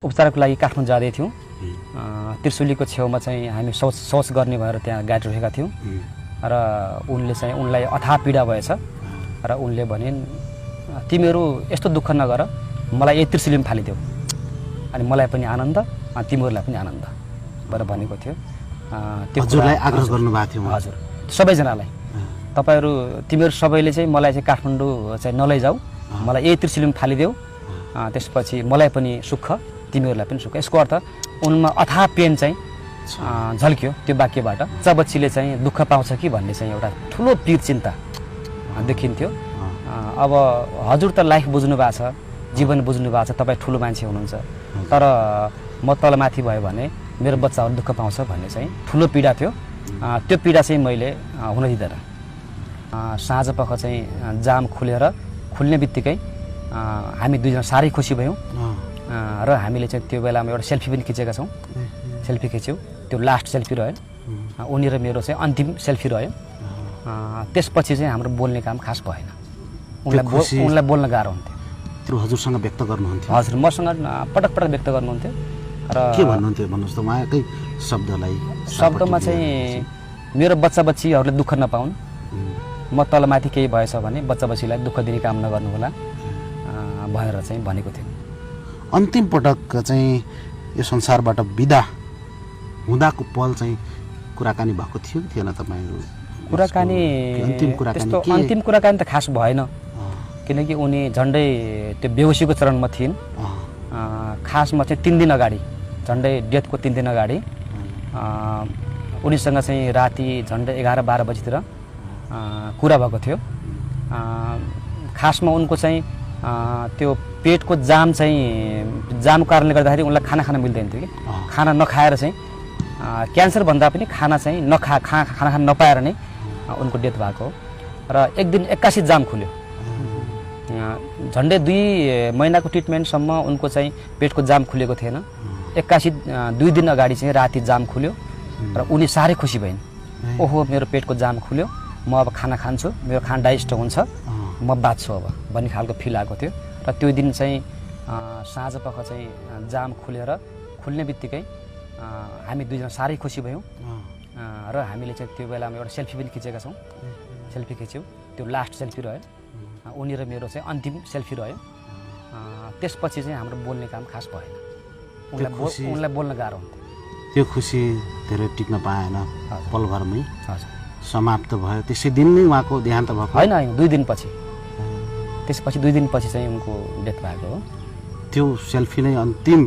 उपचारको लागि काठमाडौँ जाँदै थियौँ। त्रिशुलीको छेउमा चाहिँ हामी शौच गर्ने भएर त्यहाँ गाडी रोकेका थियौँ र उनलाई अथाह पीडा भएछ र उनले भने तिमीहरू यस्तो दुःख नगर, मलाई यही त्रिशुलीमा फालिदेऊ अनि मलाई पनि आनन्द तिमीहरूलाई पनि आनन्द भनेर भनेको थियो। त्यो हजुरलाई आग्रह गर्नुभएको थियो? हजुर, सबैजनालाई तिमीहरू सबैले चाहिँ मलाई चाहिँ काठमाडौँ चाहिँ नलैजाऊ, मलाई यही त्रिशुलीमा फालिदेऊ, त्यसपछि मलाई पनि सुख तिमीहरूलाई पनि सुख। यसको अर्थ उनमा अथाह प्रेम चाहिँ झल्क्यो त्यो वाक्यबाट। बच्चीले चाहिँ दुःख पाउँछ कि भन्ने चाहिँ एउटा ठुलो पीर चिन्ता देखिन्थ्यो। अब हजुर त लाइफ बुझ्नु भएको छ, जीवन बुझ्नु भएको छ, तपाईँ ठुलो मान्छे हुनुहुन्छ, तर म तलमाथि भयो भने मेरो बच्चाहरू दुःख पाउँछ भन्ने चाहिँ ठुलो पीडा थियो। त्यो पीडा चाहिँ मैले हुन दिँदैन। साँझ पख चाहिँ जाम खुल्ने बित्तिकै हामी दुईजना साह्रै खुसी भयौँ र हामीले चाहिँ त्यो बेलामा एउटा सेल्फी पनि खिचेका छौँ। सेल्फी खिच्यौँ, त्यो लास्ट सेल्फी रह्यो, उनी र मेरो चाहिँ अन्तिम सेल्फी रह्यो। त्यसपछि चाहिँ हाम्रो बोल्ने काम खास भएन। उनलाई बोल्न गाह्रो हुन्थ्यो। त्यो हजुरसँग व्यक्त गर्नुहुन्थ्यो? हजुर, मसँग पटक पटक व्यक्त गर्नुहुन्थ्यो। र के भन्नुहुन्थ्यो भन्नुहोस् त उहाँकै शब्दमा चाहिँ मेरो बच्चा बच्चीहरूले दुःख नपाउन्, म तलमाथि केही भएछ भने बच्चा बच्चीलाई दुःख दिने काम नगर्नु होला भनेर चाहिँ भनेको थियो। अन्तिम पटक चाहिँ यो संसारबाट बिदा हुँदाको पल चाहिँ कुराकानी भएको थियो कि थिएन तपाईँहरू? अन्तिम कुराकानी त खास भएन, किनकि उनी झन्डै त्यो बेहोसीको चरणमा थिइन्। खासमा चाहिँ 3 दिन अगाडि, झन्डै डेथको 3 दिन अगाडि उनीसँग चाहिँ राति झन्डै 11-12 बजीतिर कुरा भएको थियो। खासमा उनको चाहिँ त्यो पेटको जामको कारणले गर्दाखेरि उनलाई खाना खान मिल्दैन थियो कि खाना नखाएर चाहिँ क्यान्सर भन्दा पनि खाना चाहिँ खाना खान नपाएर नै उनको डेथ भएको हो। र एक दिन 81 जाम खुल्यो। झन्डै 2 महिनाको ट्रिटमेन्टसम्म उनको चाहिँ पेटको जाम खुलेको थिएन। 2 दिन अगाडि चाहिँ राति जाम खुल्यो र उनी साह्रै खुसी भइन्। ओहो, मेरो पेटको जाम खुल्यो, म अब खाना खान्छु, मेरो खाना डाइजेस्ट हुन्छ, म बाँच्छु अब भन्ने खालको फिल आएको थियो। र त्यो दिन चाहिँ साँझ पख चाहिँ जाम खुल्ने बित्तिकै हामी दुईजना साह्रै खुसी भयौँ र हामीले चाहिँ त्यो बेलामा एउटा सेल्फी पनि खिचेका छौँ। सेल्फी खिच्यौँ, त्यो लास्ट सेल्फी रह्यो, उनी र मेरो चाहिँ अन्तिम सेल्फी रह्यो। त्यसपछि चाहिँ हाम्रो बोल्ने काम खास भएन। उनलाई बोल्न गाह्रो हुन्थ्यो। त्यो खुसी धेरै टिक्न पाएन, पलभरमै हजुर समाप्त भयो। त्यसै दिन नै उहाँको देहान्त भएको? होइन, 2 दिनपछि। त्यसपछि 2 दिनपछि चाहिँ उनको डेथ भएको हो। त्यो सेल्फी नै अन्तिम